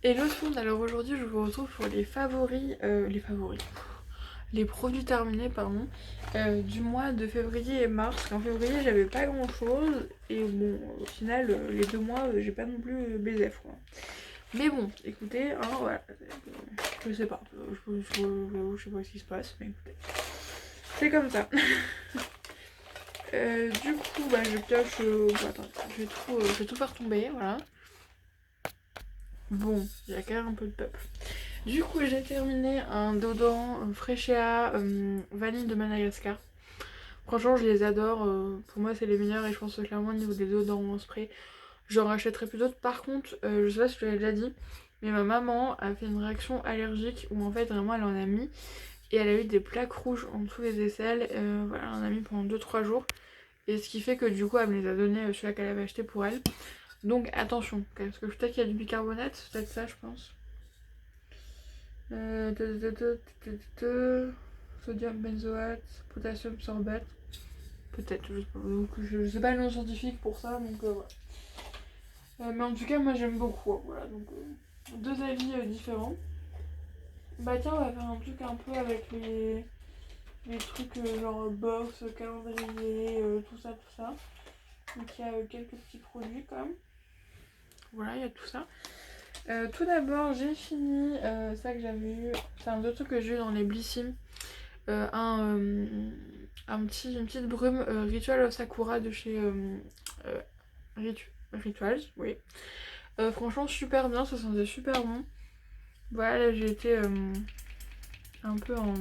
Hello tout le monde, alors aujourd'hui je vous retrouve pour les produits terminés pardon, du mois de février et mars. En février j'avais pas grand chose et bon au final les 2 mois j'ai pas non plus baisé quoi. Mais bon écoutez, hein, voilà, je sais pas, je sais pas ce qui se passe mais écoutez, c'est comme ça. Du coup bah je pioche, bon, attends, je vais tout faire tomber, voilà. Bon, il y a quand même un peu de peuple. Du coup, j'ai terminé un déodorant Fresh&A vanille de Madagascar. Franchement, je les adore. Pour moi, c'est les meilleurs et je pense que clairement, au niveau des déodorants en spray, j'en rachèterai plus d'autres. Par contre, je sais pas si je te l'ai déjà dit, mais ma maman a fait une réaction allergique où en fait, vraiment, elle en a mis et elle a eu des plaques rouges en dessous des aisselles. Voilà, elle en a mis pendant 2-3 jours. Et ce qui fait que du coup, elle me les a donné celui-là qu'elle avait acheté pour elle. Donc attention, parce que peut-être qu'il y a du bicarbonate, c'est peut-être ça, je pense. Sodium benzoate, potassium sorbate. Peut-être, je sais pas. Donc, je sais pas le nom scientifique pour ça, donc voilà. Mais en tout cas, moi j'aime beaucoup. Voilà, donc deux avis différents. Bah tiens, on va faire un truc un peu avec les trucs genre box, calendrier, tout ça, tout ça. Donc il y a quelques petits produits quand même. Voilà, il y a tout ça. Tout d'abord, j'ai fini ça que j'avais eu. C'est un autre truc que j'ai eu dans les Blissim. Une petite brume Ritual of Sakura de chez Rituals, oui. Franchement, super bien, ça sentait super bon. Voilà, là j'ai été un peu en.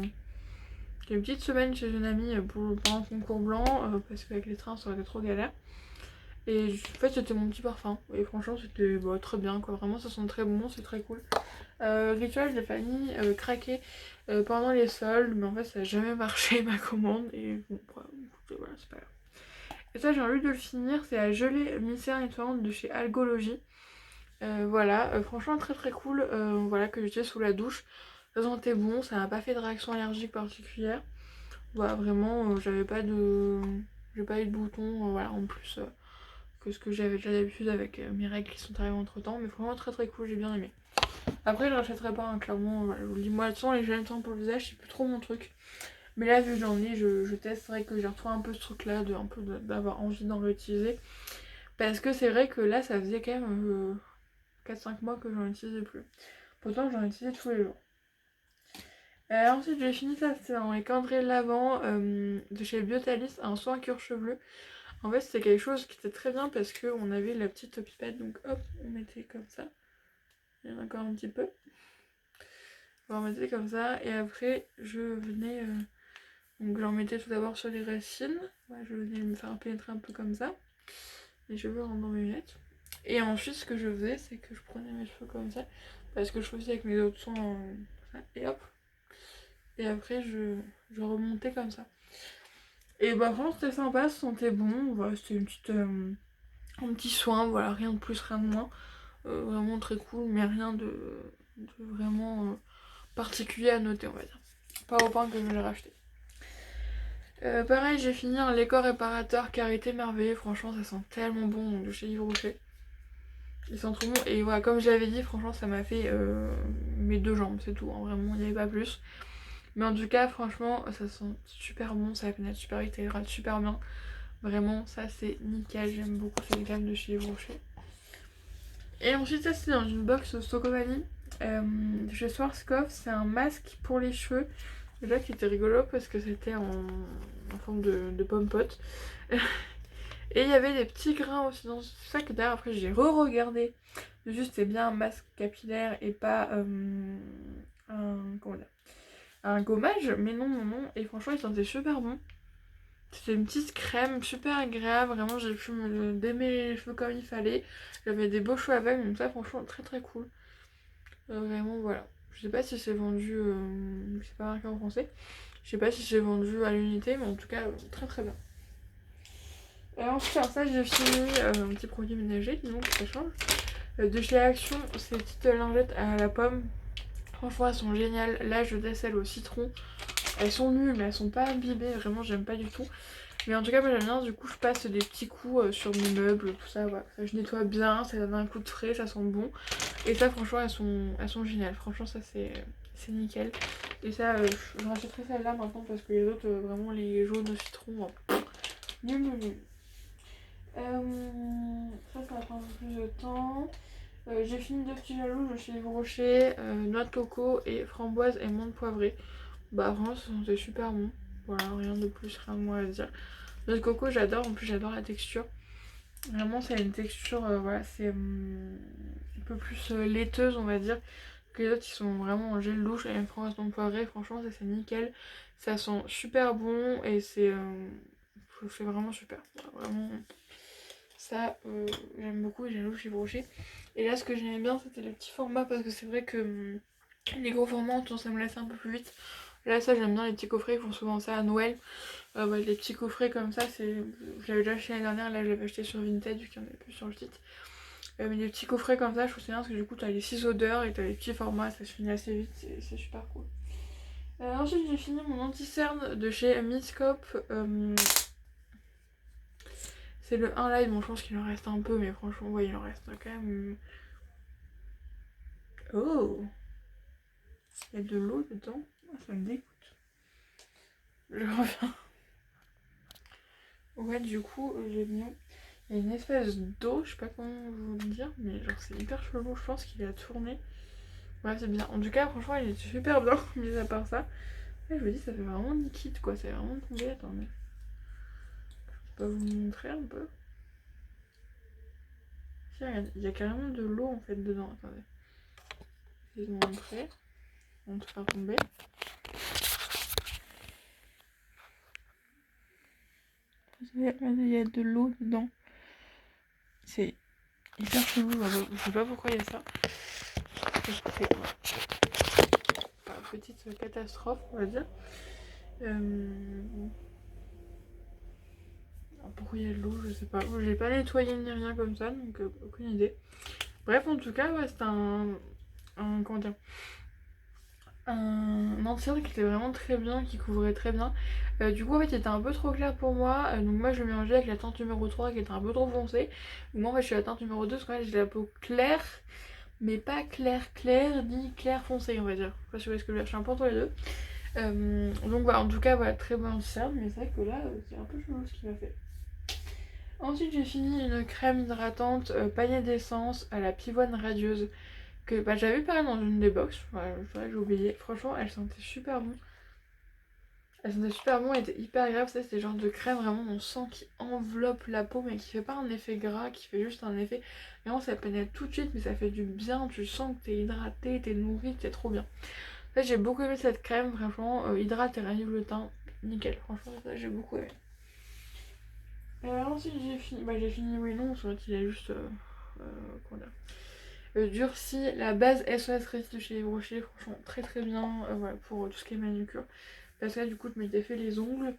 J'ai une petite semaine chez une amie pendant le concours blanc, parce qu'avec les trains ça aurait été trop galère. Et en fait, c'était mon petit parfum. Et franchement, c'était très bien quoi. Vraiment, ça sent très bon, c'est très cool. Ritual, j'ai failli craquer pendant les soldes, mais en fait, ça n'a jamais marché ma commande. Et bon, voilà, c'est pas grave. Et ça, j'ai envie de le finir. C'est la gelée mystère nettoyante de chez Algologie. Voilà, franchement, très très cool. Voilà, que j'étais sous la douche. Ça sentait bon, ça n'a pas fait de réaction allergique particulière. Voilà, vraiment, j'avais pas de. J'ai pas eu de boutons, voilà, en plus que ce que j'avais déjà d'habitude avec mes règles qui sont arrivées entre temps. Mais vraiment, très très cool, j'ai bien aimé. Après, je rachèterai pas, hein, clairement. Voilà, je vous le dis, moi, de toute façon, les gels temps pour le visage, c'est plus trop mon truc. Mais là, vu que j'en ai, je teste. C'est vrai que j'ai retrouvé un peu ce truc-là, d'avoir envie d'en réutiliser. Parce que c'est vrai que là, ça faisait quand même 4-5 mois que j'en utilisais plus. Pourtant, j'en utilisais tous les jours. Ensuite, j'ai fini ça, c'était dans les calendriers lavant de chez Biotalis, un soin cure chevelu. En fait, c'était quelque chose qui était très bien parce qu'on avait la petite pipette, donc hop, on mettait comme ça. Il y en a encore un petit peu. On en mettait comme ça, et après, je venais. Donc, j'en mettais tout d'abord sur les racines. Ouais, je venais me faire pénétrer un peu comme ça. Les cheveux rentrent dans mes lunettes. Et ensuite, ce que je faisais, c'est que je prenais mes cheveux comme ça, parce que je faisais avec mes autres soins, et hop. Et après, je remontais comme ça. Et bah, vraiment, c'était sympa, ça sentait bon. Voilà, c'était un petit soin, voilà, rien de plus, rien de moins. Vraiment très cool, mais rien de vraiment particulier à noter, on va dire. Pas au point que je l'ai racheté. Pareil, j'ai fini un Lécor réparateur Karité Merveilleux. Franchement, ça sent tellement bon de chez Yves Rocher. Il sent trop bon. Et voilà, comme j'avais dit, franchement, ça m'a fait mes 2 jambes, c'est tout. Hein, vraiment, il n'y avait pas plus. Mais en tout cas, franchement, ça sent super bon. Ça pénètre super vite, ça hydrate super bien. Vraiment, ça c'est nickel. J'aime beaucoup cette gamme de chez Yves Rocher. Et ensuite, ça c'est dans une box Stocovani de chez Schwarzkopf. C'est un masque pour les cheveux. Déjà qui était rigolo parce que c'était en forme de pomme pote. Et il y avait des petits grains aussi dans ce sac. D'ailleurs, après j'ai re-regardé. Juste, c'est bien un masque capillaire et pas comment dire, un gommage. Mais non, non, non. Et franchement, il sentait super bon. C'était une petite crème super agréable. Vraiment, j'ai pu me démêler les cheveux comme il fallait. J'avais des beaux cheveux avec. Donc, ça, franchement, très très cool. Vraiment, voilà. Je sais pas si c'est vendu. C'est pas marqué en français. Je sais pas si c'est vendu à l'unité. Mais en tout cas, très très bien. Ensuite, alors ça, j'ai fini un petit produit ménager, donc ça change. De chez Action, ces petites lingettes à la pomme. Franchement, elles sont géniales. Là, je décèle au citron. Elles sont nulles, mais elles sont pas imbibées. Vraiment, j'aime pas du tout. Mais en tout cas, moi j'aime bien. Du coup, je passe des petits coups sur mes meubles, tout ça. Voilà. Ça, je nettoie bien, ça donne un coup de frais, ça sent bon. Et ça franchement elles sont géniales, franchement ça c'est nickel. Et ça je rachèterai celle-là maintenant parce que les autres vraiment les jaunes au citron nul nul nul. Ça va prendre plus de temps. J'ai fini 2 petits jaloux de chez Yves Rocher, noix de coco et framboise et menthe poivrée. Bah vraiment ça sentait super bon. Voilà, rien de plus, rien de moins à dire. Noix de coco j'adore, en plus j'adore la texture. Vraiment c'est une texture, voilà, c'est un peu plus laiteuse on va dire. Que les autres ils sont vraiment en gel douche et une framboise menthe poivrée, franchement ça c'est nickel. Ça sent super bon et c'est vraiment super. Voilà, vraiment ça j'aime beaucoup, j'aime chez Brochet. Et là ce que j'aimais bien c'était les petits formats parce que c'est vrai que les gros formats ont tendance à me lasser un peu plus vite. Là ça j'aime bien les petits coffrets, ils font souvent ça à Noël. Les petits coffrets comme ça, je l'avais déjà acheté l'année dernière, là je l'avais acheté sur Vinted vu qu'il n'y en avait plus sur le site. Mais les petits coffrets comme ça je trouve c'est bien parce que du coup t'as les 6 odeurs et t'as les petits formats, ça se finit assez vite, c'est super cool. Ensuite j'ai fini mon anti-cerne de chez Misscope. C'est le 1 light, bon je pense qu'il en reste un peu mais franchement ouais il en reste quand même. Oh, il y a de l'eau dedans, ça me dégoûte. Je reviens. Ouais du coup j'ai mis... Il y a une espèce d'eau, je sais pas comment vous le dire, mais genre c'est hyper chelou, je pense qu'il a tourné. Ouais c'est bien, en tout cas franchement il est super bien, mis à part ça. Ouais, je vous dis ça fait vraiment liquide quoi, c'est vraiment tombé, attendez. Je peux vous montrer un peu. Si, regarde, il y a carrément de l'eau en fait dedans, attendez. Je vais vous montrer, on te faire tomber. Regardez, il y a de l'eau dedans. C'est hyper chelou, je sais pas pourquoi il y a ça. C'est petite catastrophe on va dire. Pourquoi il y a de l'eau, je sais pas. J'ai pas nettoyé ni rien comme ça, donc aucune idée. Bref, en tout cas, ouais, c'était comment dire, un anti-cerne qui était vraiment très bien, qui couvrait très bien. Du coup, en fait, il était un peu trop clair pour moi. Donc, moi, je le mélangeais avec la teinte numéro 3 qui était un peu trop foncée. Donc, moi, en fait, je suis à la teinte numéro 2 parce qu'en fait, j'ai la peau claire, mais pas claire claire ni claire foncée, on va dire. Je sais pas si vous voyez ce que je veux dire, je suis un peu entre les deux. Donc, voilà, en tout cas, voilà, très bon anti-cerne, mais c'est vrai que là, c'est un peu chelou ce qu'il a fait. Ensuite j'ai fini une crème hydratante panier d'essence à la pivoine radieuse que j'avais vu pareil dans une des box, voilà, j'ai oublié. Franchement elle sentait super bon. Elle sentait super bon, elle était hyper agréable, c'était le genre de crème vraiment on sent qui enveloppe la peau mais qui fait pas un effet gras, qui fait juste un effet... Vraiment ça pénètre tout de suite mais ça fait du bien, tu sens que t'es hydraté, t'es nourri, t'es trop bien. En fait j'ai beaucoup aimé cette crème, franchement hydrate et ravive le teint, nickel, franchement ça j'ai beaucoup aimé. Ensuite j'ai fini, oui non, c'est vrai qu'il a juste comment dire, durci la base SOS Récit de chez Yves Rocher, franchement très très bien voilà, pour tout ce qui est manucure. Parce que là du coup je m'étais fait les ongles,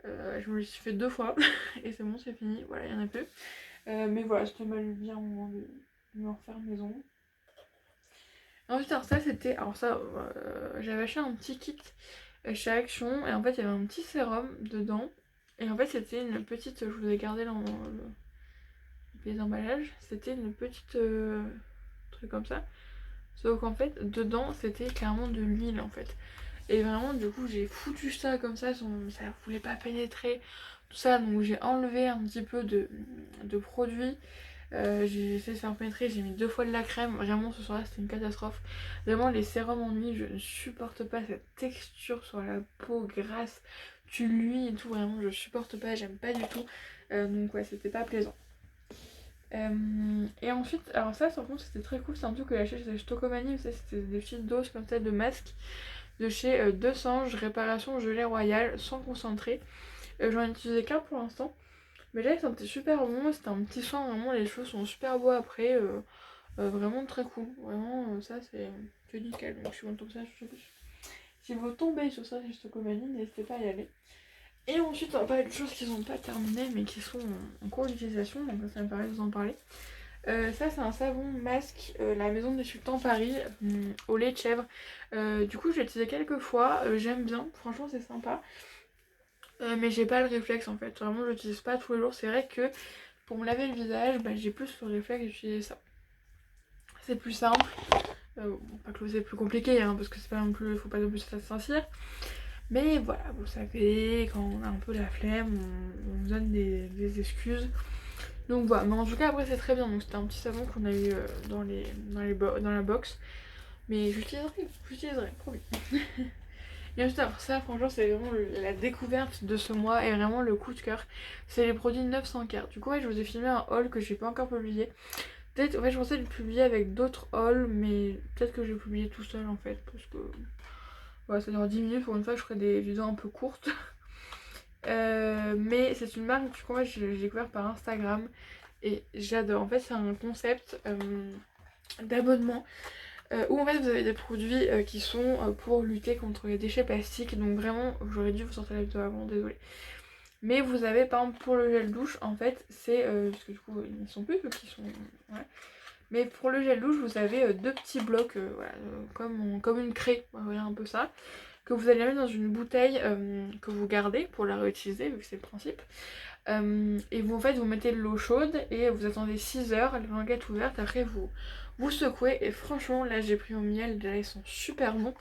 je me les suis fait 2 fois et c'est bon c'est fini, voilà il y en a plus. Mais voilà c'était mal bien au moment de me refaire mes ongles. Ensuite alors ça c'était, j'avais acheté un petit kit chez Action et en fait il y avait un petit sérum dedans. Et en fait c'était une petite, je vous ai gardé les emballages, c'était une petite truc comme ça. Sauf qu'en fait, dedans, c'était clairement de l'huile en fait. Et vraiment, du coup, j'ai foutu ça comme ça voulait pas pénétrer, tout ça. Donc j'ai enlevé un petit peu de produit. J'ai fait faire pénétrer, j'ai mis 2 fois de la crème. Vraiment, ce soir-là, c'était une catastrophe. Vraiment, les sérums en huile, je ne supporte pas cette texture sur la peau grasse. Tu l'huile et tout, vraiment, je supporte pas, j'aime pas du tout. Donc ouais, c'était pas plaisant. Et ensuite, alors ça par contre c'était très cool, c'est un truc que j'ai acheté chez Stocomanie, c'était des petites doses comme ça de masques de chez Deux Singes, réparation gelée royale sans concentré. J'en ai utilisé qu'un pour l'instant, mais là il sentait super bon, c'était un petit soin, vraiment les cheveux sont super beaux après, vraiment très cool, vraiment ça c'est nickel, donc je suis contente de ça. Si vous tombez sur ça chez Stocomanie, n'hésitez pas à y aller. Et ensuite on va parler de choses qui sont pas terminées mais qui sont en cours d'utilisation, donc ça me paraît de vous en parler. Ça c'est un savon masque, la maison des sultans Paris, au lait de chèvre. Du coup je l'ai utilisé quelques fois, j'aime bien, franchement c'est sympa. Mais j'ai pas le réflexe en fait, vraiment je l'utilise pas tous les jours. C'est vrai que pour me laver le visage, j'ai plus le réflexe d'utiliser ça. c'est plus simple. Bon, pas que c'est plus compliqué, hein, parce que c'est pas non plus, faut pas non plus s'insincère. Mais voilà, vous savez, quand on a un peu la flemme, on donne des excuses. Donc voilà, mais en tout cas après c'est très bien. Donc c'était un petit savon qu'on a eu dans la box. Mais j'utiliserai, promis. Et ensuite après ça, franchement c'est vraiment la découverte de ce mois et vraiment le coup de cœur. C'est les produits 900K. Du coup ouais, je vous ai filmé un haul que j'ai pas encore publié. Peut-être, en fait je pensais le publier avec d'autres hauls, mais peut-être que je vais le publier tout seul en fait. Parce que voilà, ça dure 10 minutes, pour une fois je ferai des vidéos un peu courtes. Mais c'est une marque, du coup moi j'ai découvert par Instagram. Et j'adore. En fait c'est un concept d'abonnement. Où en fait vous avez des produits qui sont pour lutter contre les déchets plastiques. Donc vraiment, j'aurais dû vous sortir la vidéo avant, désolée. Mais vous avez par exemple pour le gel douche, en fait c'est, parce que du coup ils sont plus, qui sont... Ouais. Mais pour le gel douche vous avez deux petits blocs, voilà, comme une craie, vous voyez un peu ça. Que vous allez mettre dans une bouteille que vous gardez pour la réutiliser, vu que c'est le principe. Et vous en fait vous mettez de l'eau chaude et vous attendez 6 heures, la languette ouverte, après vous secouez et franchement là j'ai pris au miel, là ils sont super bons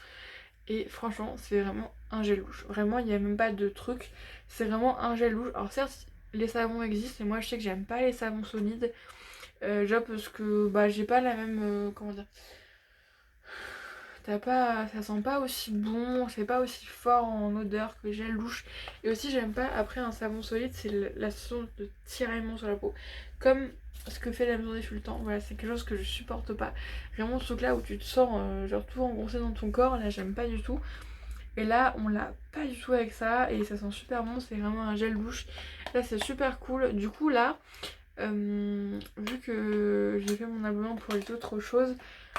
et franchement c'est vraiment un gel douche. Vraiment il n'y a même pas de truc, c'est vraiment un gel douche. Alors certes les savons existent et moi je sais que j'aime pas les savons solides, genre parce que bah j'ai pas la même, comment dire, ça sent pas aussi bon, c'est pas aussi fort en odeur que gel douche. Et aussi j'aime pas après un savon solide, c'est la sensation de tiraillement sur la peau. Comme ce que fait la maison des sultans, voilà, c'est quelque chose que je supporte pas. Vraiment ce truc là où tu te sens genre tout engoncé dans ton corps, là j'aime pas du tout. Et là on l'a pas du tout avec ça et ça sent super bon, c'est vraiment un gel douche. Là c'est super cool. Du coup là, vu que j'ai fait mon abonnement pour les autres choses,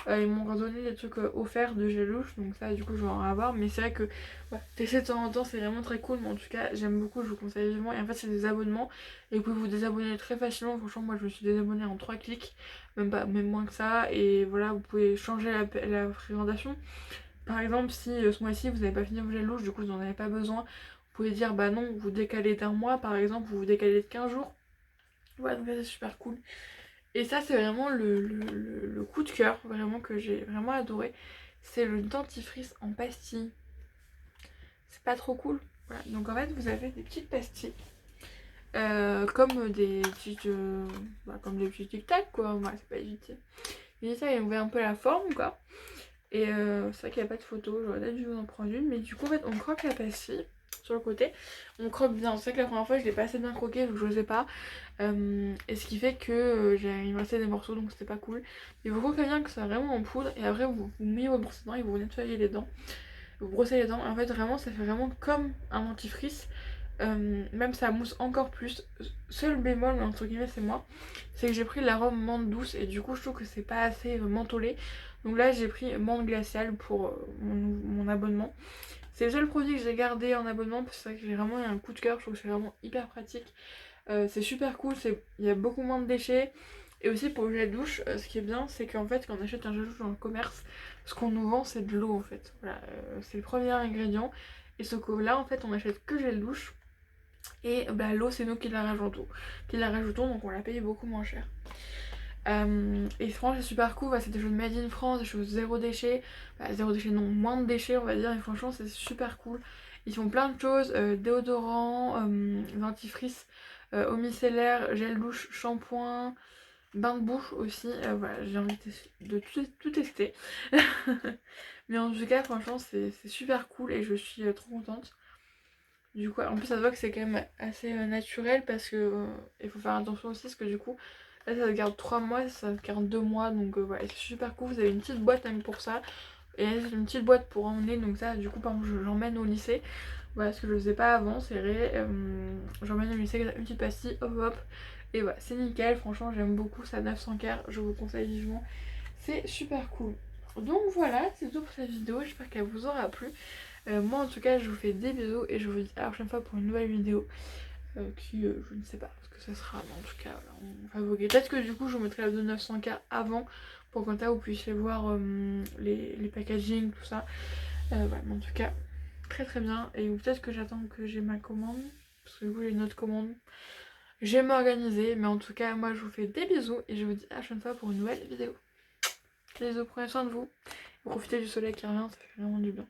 ils m'ont redonné des trucs offerts de gel douche, donc ça du coup je vais en avoir. Mais c'est vrai que ouais, tester de temps en temps c'est vraiment très cool, mais en tout cas j'aime beaucoup, je vous conseille vivement. Et en fait c'est des abonnements et vous pouvez vous désabonner très facilement. Franchement moi je me suis désabonnée en 3 clics, même moins que ça. Et voilà, vous pouvez changer la fréquentation. Par exemple si ce mois-ci vous n'avez pas fini vos gel douche, du coup vous n'en avez pas besoin, vous pouvez dire bah non, vous décalez d'1 mois par exemple, vous vous décalez de 15 jours. Ouais, donc là c'est super cool. Et ça c'est vraiment le coup de cœur, vraiment que j'ai vraiment adoré. C'est le dentifrice en pastille. C'est pas trop cool. Voilà. Donc en fait vous avez des petites pastilles. Comme des petites... comme des petits tic-tac quoi. Ouais, c'est pas évité. Et ça il ouvert un peu la forme quoi. Et c'est vrai qu'il n'y a pas de photo, j'aurais peut-être dû vous en prendre une. Mais du coup en fait on croque la pastille sur le côté. On croque bien. C'est vrai que la première fois je l'ai pas assez bien croqué donc je n'osais pas. Et ce qui fait que il me restait des morceaux donc c'était pas cool. Il vous croquez bien que c'est vraiment en poudre et après vous mettez votre brosse à dents et vous nettoyez les dents. Vous brossez les dents et en fait vraiment ça fait vraiment comme un dentifrice. Même ça mousse encore plus. Seul bémol, mais entre guillemets c'est moi, c'est que j'ai pris l'arôme menthe douce et du coup je trouve que c'est pas assez mentholé. Donc là j'ai pris menthe glaciale pour mon abonnement. C'est le seul produit que j'ai gardé en abonnement parce que c'est vrai que j'ai vraiment eu un coup de cœur, je trouve que c'est vraiment hyper pratique. C'est super cool, il y a beaucoup moins de déchets. Et aussi pour le gel douche, ce qui est bien, c'est qu'en fait quand on achète un gel douche dans le commerce, ce qu'on nous vend c'est de l'eau en fait. Voilà, c'est le premier ingrédient. Et ce que là en fait on achète que gel douche. Et bah, l'eau c'est nous qui la rajoutons, donc on la paye beaucoup moins cher. Et franchement c'est super cool, bah, c'est des choses made in France, des choses zéro déchet, zéro déchet non, moins de déchets on va dire, et franchement c'est super cool. Ils font plein de choses, déodorant, dentifrice, eau micellaire, gel douche, shampoing, bain de bouche aussi, voilà, j'ai envie de tout tester. Mais en tout cas franchement c'est super cool et je suis trop contente. Du coup, en plus ça se voit que c'est quand même assez naturel parce que il faut faire attention aussi parce que du coup là ça se garde 3 mois, ça se garde 2 mois donc voilà, c'est super cool. Vous avez une petite boîte même pour ça et une petite boîte pour emmener, donc ça du coup par exemple j'emmène au lycée. Voilà, ce que je faisais pas avant, c'est vrai, j'emmène au lycée une petite pastille, hop hop, et voilà, c'est nickel, franchement j'aime beaucoup ça, 900K, je vous conseille vivement, c'est super cool. Donc voilà, c'est tout pour cette vidéo, j'espère qu'elle vous aura plu. Moi en tout cas je vous fais des bisous et je vous dis à la prochaine fois pour une nouvelle vidéo qui je ne sais pas ce que ça sera, mais en tout cas voilà, on va voguer. Peut-être que du coup je vous mettrai la vidéo de 900K avant pour que comme ça vous puissiez voir les packaging, tout ça. Voilà, mais en tout cas très très bien. Et peut-être que j'attends que j'ai ma commande parce que du coup j'ai une autre commande. Je vais m'organiser, mais en tout cas moi je vous fais des bisous et je vous dis à la prochaine fois pour une nouvelle vidéo. Bisous, prenez soin de vous. Profitez du soleil qui revient, ça fait vraiment du bien.